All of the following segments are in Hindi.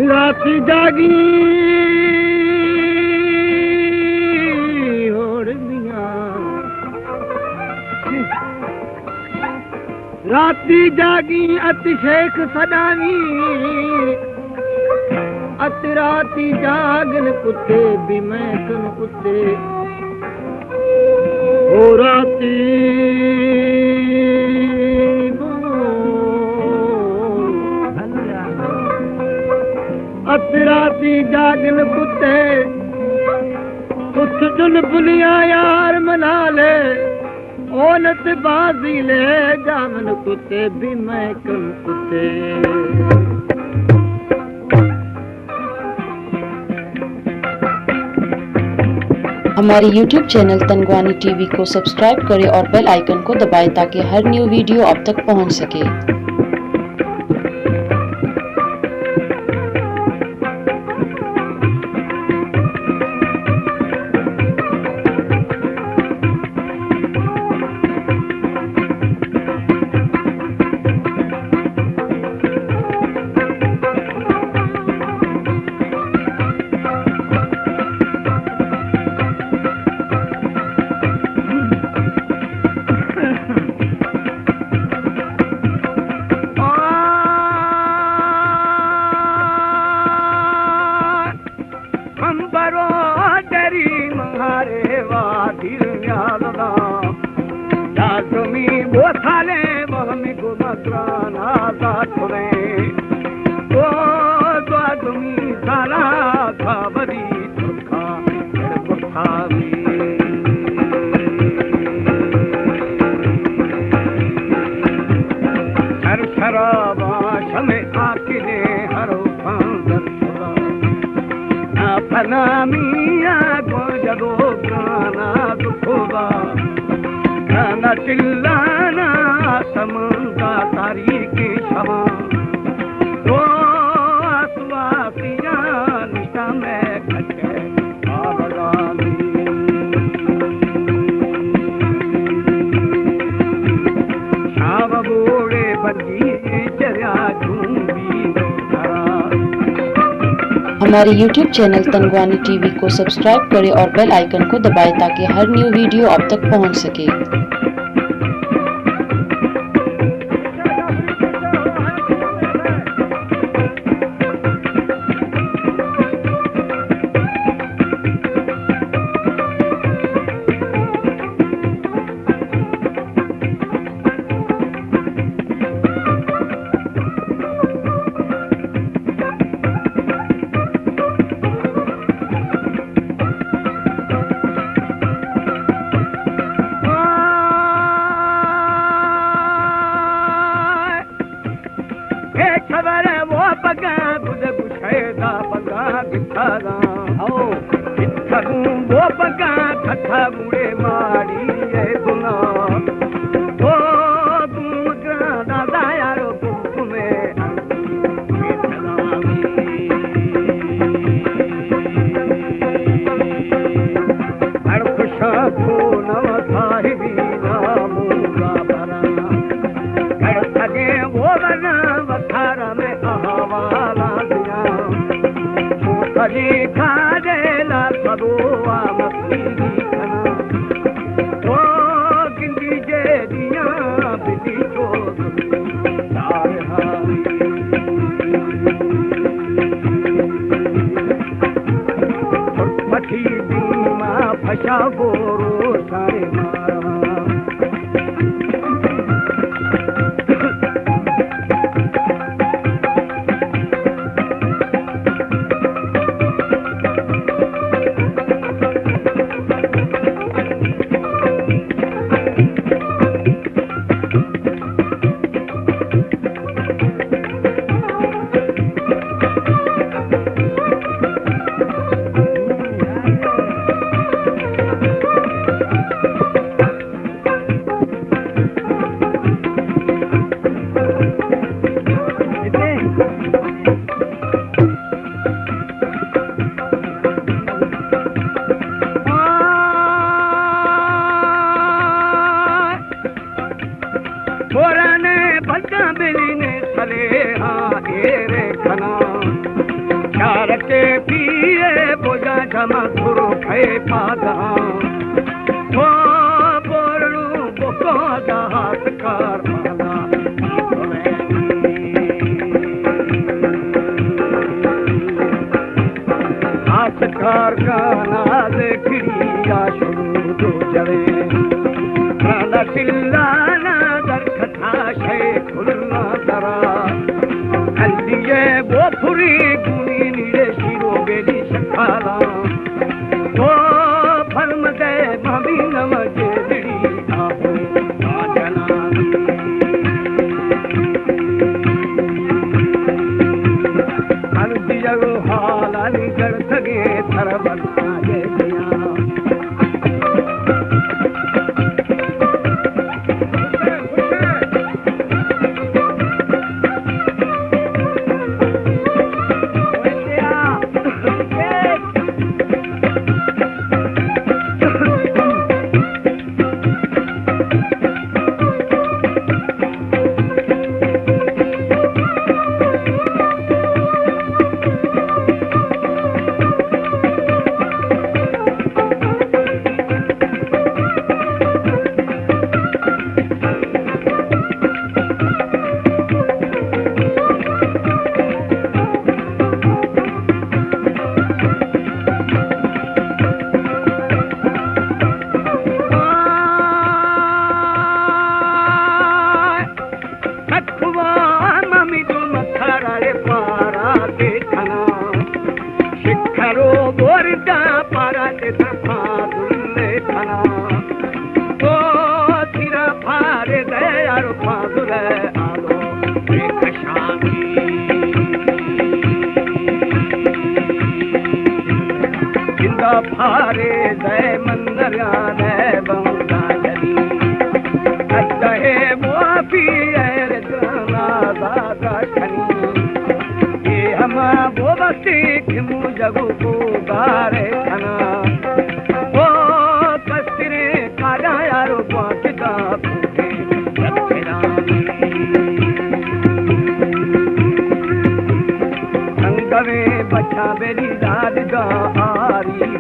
राती जागी होड़ियां राती जागी अत शेख सदावी अत राती जागन कुत्ते भी मैं कन कुत्ते ओ राती अत राती जागन कुत्ते कुछ जुन बुलिया यार मना ले ओनत बाजी ले जामन कुत्ते भी मैं कन कुत्ते हमारे YouTube चैनल तनगवानी टीवी को सब्सक्राइब करें और बेल आइकन को दबाएं ताकि हर न्यू वीडियो आप तक पहुंच सके। चिल्लाना समंगा तारीख क्षमा तो आसवासिया निशा में खटे आबदानी शाव बोड़े बगी चरिया झूमी हमारे YouTube चैनल तनगवानी टीवी को सब्सक्राइब करें और बेल आइकन को दबाएं ताकि हर न्यू वीडियो आप तक पहुंच सके। के पिए बोझा जमा धुरो खे पादा वो बोरू बोको हाथ कार माला हाथ कार गाना देखिया शुरू तो जरे खाना चिल्लाना दर कथा शेख खुलना दरा अल्लिए वो फुरी गुनी नीरे शिरो बेली शखाला वो फर्म दे भाभी नमजे दिड़ी आहो आजना हर दियो हालानी कर सके थर बना ये दिया फारे जय मंदरिया ने बंगा जली अजहे मुआफी है जना दादा खनी ये हम वो बस्ती खिमु जगु को गारे खना वो कस्तरे काजा यारो पाकिदा पूते रखेरानी संगवे बच्चा बेरी दाद गा आरी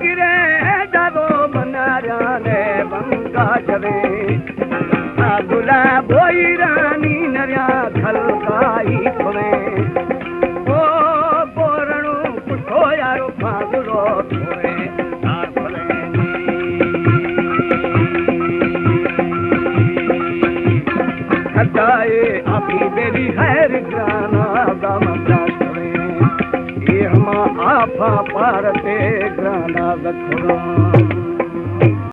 गिरे जागो बनारा ने बंगा जवे आगुला बोई रानी नरिया खलकाई खोवे ओ बोरणु पुछो यारो फागुरो थोरे तार भले खटाए आपी बेरी खैर ग्राना दामदा ये हम आपा पारते ग्राना गथुरा